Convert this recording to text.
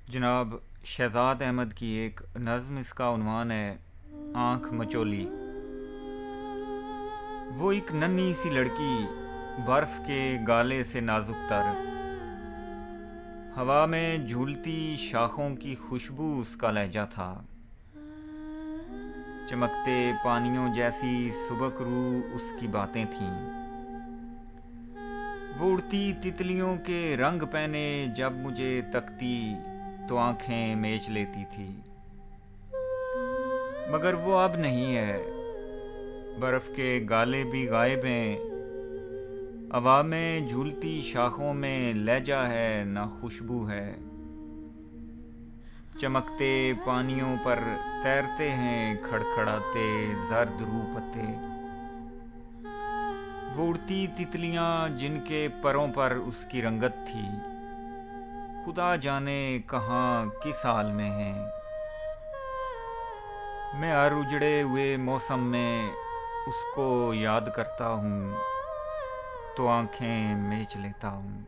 جناب شہزاد احمد کی ایک نظم، اس کا عنوان ہے آنکھ مچولی۔ وہ ایک ننھی سی لڑکی، برف کے گالے سے نازک تر، ہوا میں جھولتی شاخوں کی خوشبو اس کا لہجہ تھا، چمکتے پانیوں جیسی سبک روح اس کی باتیں تھیں۔ وہ اڑتی تتلیوں کے رنگ پہنے جب مجھے تکتی تو آنکھیں میچ لیتی تھی، مگر وہ اب نہیں ہے، برف کے گالے بھی غائب ہیں، ہوا میں جھولتی شاخوں میں لہجہ ہے نہ خوشبو ہے، چمکتے پانیوں پر تیرتے ہیں کھڑکھڑاتے زرد روح پتے۔ وہ اڑتی تتلیاں جن کے پروں پر اس کی رنگت تھی، خدا جانے کہاں کس حال میں ہیں۔ میں ہر اجڑے ہوئے موسم میں اس کو یاد کرتا ہوں تو آنکھیں میچ لیتا ہوں۔